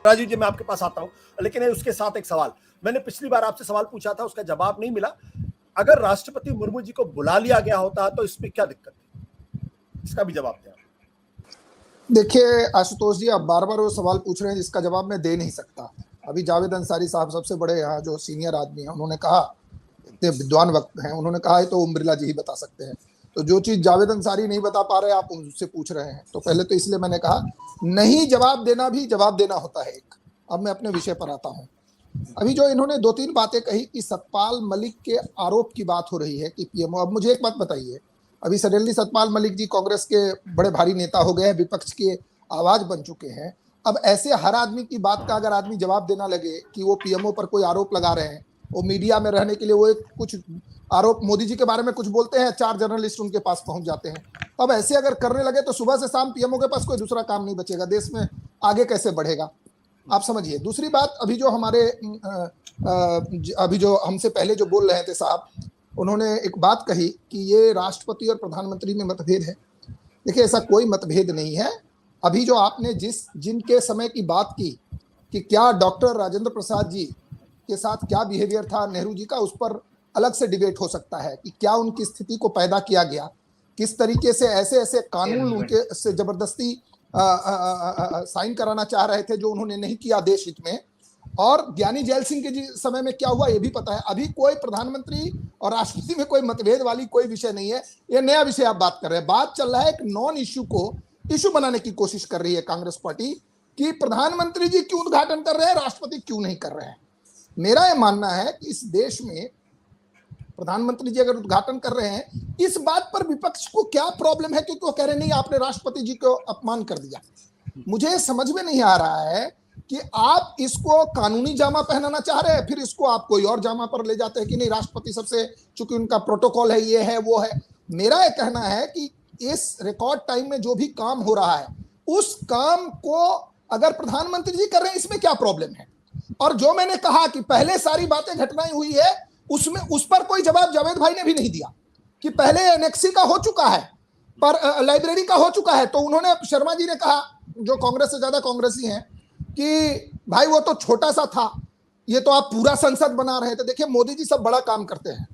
राजीव जी मैं आपके पास आता हूं, लेकिन उसके साथ एक सवाल। मैंने पिछली बार आपसे सवाल पूछा था, उसका जवाब नहीं मिला। अगर राष्ट्रपति मुर्मू जी को बुला लिया गया होता तो इसमें क्या दिक्कत थी? इसका भी जवाब दें। देखिए आशुतोष जी, आप बार बार वो सवाल पूछ रहे हैं जिसका जवाब मैं दे नहीं सकता। अभी जावेद अंसारी साहब सबसे बड़े यहाँ जो सीनियर आदमी हैं, उन्होंने कहा, इतने विद्वान वक्त हैं, उन्होंने कहा है तो ओम बिरला जी ही बता सकते हैं। तो जो चीज जावेद अंसारी नहीं बता पा रहे आप उनसे पूछ रहे हैं, तो पहले तो इसलिए मैंने कहा नहीं जवाब देना भी जवाब देना होता है एक। अब मैं अपने विषय पर आता हूँ। अभी जो इन्होंने दो तीन बातें कही कि सतपाल मलिक के आरोप की बात हो रही है कि पीएमओ, अब मुझे एक बात बताइए, अभी सडनली सतपाल मलिक जी कांग्रेस के बड़े भारी नेता हो गए हैं, विपक्ष के आवाज बन चुके हैं। अब ऐसे हर आदमी की बात का अगर आदमी जवाब देना लगे कि वो पीएमओ पर कोई आरोप लगा रहे हैं, वो मीडिया में रहने के लिए वो एक कुछ आरोप मोदी जी के बारे में कुछ बोलते हैं, 4 जर्नलिस्ट उनके पास पहुंच जाते हैं। अब ऐसे अगर करने लगे तो सुबह से शाम पीएमओ के पास कोई दूसरा काम नहीं बचेगा, देश में आगे कैसे बढ़ेगा आप समझिए। दूसरी बात, अभी जो हमारे अभी जो हमसे पहले जो बोल रहे थे साहब, उन्होंने एक बात कही कि ये राष्ट्रपति और प्रधानमंत्री में मतभेद है। देखिए ऐसा कोई मतभेद नहीं है। अभी जो आपने जिनके समय की बात की कि क्या डॉक्टर राजेंद्र प्रसाद जी के साथ क्या बिहेवियर था नेहरू जी का, उस पर अलग से डिबेट हो सकता है कि क्या उनकी स्थिति को पैदा किया गया, किस तरीके से ऐसे ऐसे कानून उनके से जबरदस्ती साइन कराना चाह रहे थे जो उन्होंने नहीं किया देश हित में। और ज्ञानी जैल सिंह के समय में क्या हुआ ये भी पता है। अभी कोई प्रधानमंत्री और राष्ट्रपति में कोई मतभेद वाली कोई विषय नहीं है, ये नया विषय आप बात कर रहे हैं। बात चल रहा है एक नॉन इश्यू को इश्यू बनाने की कोशिश कर रही है कांग्रेस पार्टी कि प्रधानमंत्री जी क्यों उद्घाटन कर रहे हैं, राष्ट्रपति क्यों नहीं कर रहे हैं। मेरा यह मानना है कि इस देश में प्रधानमंत्री जी अगर उद्घाटन कर रहे हैं, इस बात पर विपक्ष को क्या प्रॉब्लम है क्योंकि वो कह रहे नहीं आपने राष्ट्रपति जी को अपमान कर दिया। मुझे समझ में नहीं आ रहा है कि आप इसको कानूनी जामा पहनाना चाह रहे हैं, फिर इसको आप कोई और जामा पर ले जाते हैं कि नहीं राष्ट्रपति सबसे, चूंकि उनका प्रोटोकॉल है, ये है वो है। मेरा यह कहना है कि इस रिकॉर्ड टाइम में जो भी काम हो रहा है उस काम को अगर प्रधानमंत्री जी कर रहे हैं इसमें क्या प्रॉब्लम है। और जो मैंने कहा कि पहले सारी बातें घटनाएं हुई है उसमें उस पर कोई जवाब जावेद भाई ने भी नहीं दिया कि पहले एनेक्सी का हो चुका है, पर लाइब्रेरी का हो चुका है। तो उन्होंने, शर्मा जी ने कहा जो कांग्रेस से ज्यादा कांग्रेसी हैं, कि भाई वो तो छोटा सा था, ये तो आप पूरा संसद बना रहे थे। देखिए मोदी जी सब बड़ा काम करते हैं।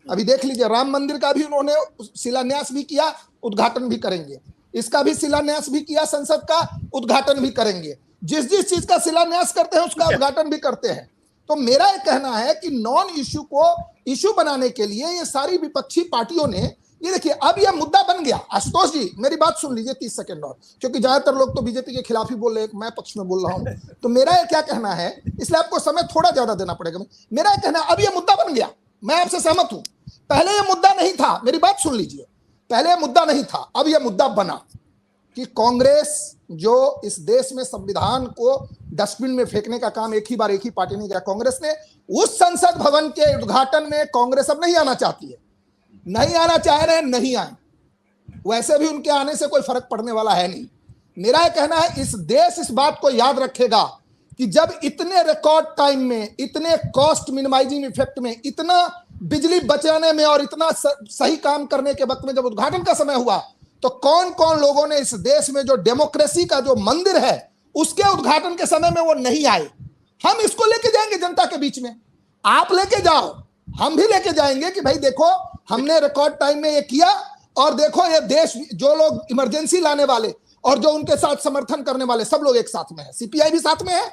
अभी देख लीजिए राम मंदिर का भी उन्होंने शिलान्यास भी किया, उद्घाटन भी करेंगे। इसका भी शिलान्यास भी किया, संसद का उद्घाटन भी करेंगे। जिस जिस चीज का शिलान्यास करते हैं उसका उद्घाटन भी करते हैं। तो मेरा यह कहना है कि नॉन इश्यू को इश्यू बनाने के लिए ये सारी विपक्षी पार्टियों ने, ये देखिए अब यह मुद्दा बन गया। आशुतोष जी मेरी बात सुन लीजिए 30 सेकंड और, क्योंकि ज्यादातर लोग तो बीजेपी के खिलाफ ही बोल रहे हैं, मैं पक्ष में बोल रहा हूं। तो मेरा यह क्या कहना है, इसलिए आपको समय थोड़ा ज्यादा देना पड़ेगा। मेरा यह कहना है अब यह मुद्दा बन गया, मैं आपसे सहमत हूं। पहले यह मुद्दा नहीं था, मेरी बात सुन लीजिए, पहले यह मुद्दा नहीं था, अब यह मुद्दा बना कि कांग्रेस जो इस देश में संविधान को डस्टबिन में फेंकने का काम एक ही बार एक ही पार्टी ने किया, कांग्रेस ने, उस संसद भवन के उद्घाटन में कांग्रेस अब नहीं आना चाहती है, नहीं आना चाह रहे हैं, नहीं आए। वैसे भी उनके आने से कोई फर्क पड़ने वाला है नहीं। मेरा यह कहना है इस देश इस बात को याद रखेगा कि जब इतने रिकॉर्ड टाइम में, इतने कॉस्ट मिनिमाइजिंग इफेक्ट में, इतना बिजली बचाने में और इतना सही काम करने के वक्त में जब उद्घाटन का समय हुआ तो कौन कौन लोगों ने इस देश में जो डेमोक्रेसी का जो मंदिर है उसके उद्घाटन के समय में वो नहीं आए। हम इसको लेके जाएंगे जनता के बीच में, आप लेके जाओ, हम भी लेके जाएंगे कि भाई देखो हमने रिकॉर्ड टाइम में ये किया, और देखो ये देश, जो लोग इमरजेंसी लाने वाले और जो उनके साथ समर्थन करने वाले सब लोग एक साथ में है। सीपीआई भी साथ में है,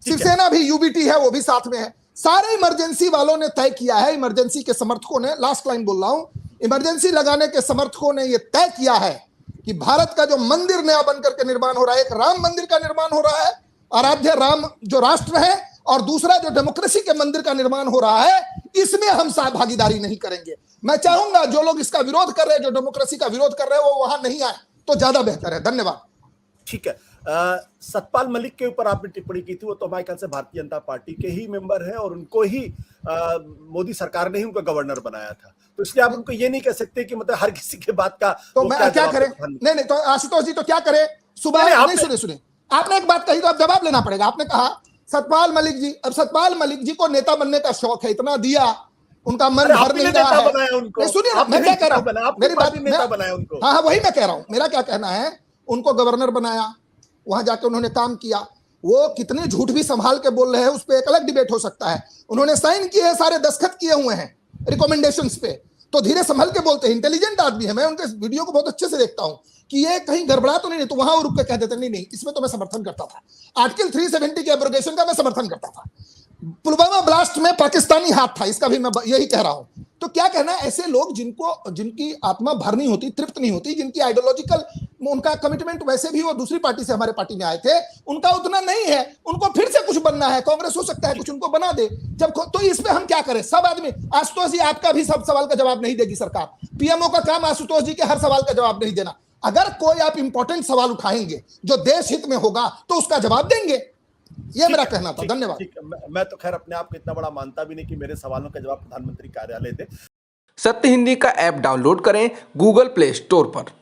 शिवसेना भी, यूबीटी है वो भी साथ में है। सारे इमरजेंसी वालों ने तय किया है, इमरजेंसी के समर्थकों ने, लास्ट लाइन बोल रहा हूं, इमरजेंसी लगाने के समर्थकों ने यह तय किया है कि भारत का जो मंदिर नया बनकर के निर्माण हो रहा है, एक राम मंदिर का निर्माण हो रहा है, आराध्य राम जो राष्ट्र है, और दूसरा जो डेमोक्रेसी के मंदिर का निर्माण हो रहा है, इसमें हम साथ भागीदारी नहीं करेंगे। मैं चाहूंगा जो लोग इसका विरोध कर रहे हैं, जो डेमोक्रेसी का विरोध कर रहे हैं, वो वहां नहीं आए तो ज्यादा बेहतर है। धन्यवाद। ठीक है, सतपाल मलिक के ऊपर आपने टिप्पणी की थी, वो तो हमारे ख्याल से भारतीय जनता पार्टी के ही मेंबर है और उनको ही मोदी सरकार ने ही उनका गवर्नर बनाया था, तो इसलिए आप उनको ये नहीं कह सकते कि मतलब हर किसी के बात का तो मैं क्या करें। नहीं तो आशुतोष जी तो क्या करें, सुबह नहीं सुने आपने एक बात कही तो अब जवाब लेना पड़ेगा। आपने कहा सतपाल मलिक जी, अब सतपाल मलिक जी को नेता बनने का शौक है, इतना दिया, उनका मन भर नहीं रहा है। सुनिए ना मैं क्या कह रहा हूं, मेरी बात उनको, हाँ वही मैं कह रहा हूं। मेरा क्या कहना है, उनको गवर्नर बनाया, वहां जाकर उन्होंने काम किया, वो कितने झूठ भी संभाल के बोल रहे हैं उस पर एक अलग डिबेट हो सकता है। उन्होंने साइन किए हैं, सारे दस्तखत किए हुए हैं रिकमेंडेशंस पे, तो धीरे संभल के बोलते हैं। इंटेलिजेंट आदमी है, मैं उनके वीडियो को बहुत अच्छे से देखता हूं कि ये कहीं गड़बड़ा तो नहीं, तो वहां वो रुक के कह देते नहीं, इसमें तो मैं समर्थन करता था। आर्टिकल 370 के एब्रोगेशन का मैं समर्थन करता था। पुलवामा ब्लास्ट में पाकिस्तानी हाथ था, इसका भी मैं यही कह रहा हूं। तो क्या कहना है, ऐसे लोग जिनकी आत्मा भर नहीं होती, तृप्त नहीं होती, जिनकी आइडियोलॉजिकल उनका कमिटमेंट वैसे भी वो दूसरी पार्टी से हमारे पार्टी में आए थे, उनका उतना नहीं है, उनको फिर से कुछ बनना है, कांग्रेस हो सकता है कुछ उनको बना दे तो इस पे हम क्या करें? सब आदमी, आशुतोष जी आपका भी सब सवाल का जवाब नहीं देगी सरकार, पीएमओ का काम आशुतोष जी के हर सवाल का जवाब नहीं देना। अगर कोई आप इंपॉर्टेंट सवाल उठाएंगे जो देश हित में होगा तो उसका जवाब देंगे, ये मेरा कहना था। धन्यवाद। मैं तो खैर अपने आप को इतना बड़ा मानता भी नहीं कि मेरे सवालों का जवाब प्रधानमंत्री कार्यालय दे। सत्य हिंदी का ऐप डाउनलोड करें गूगल प्ले स्टोर पर।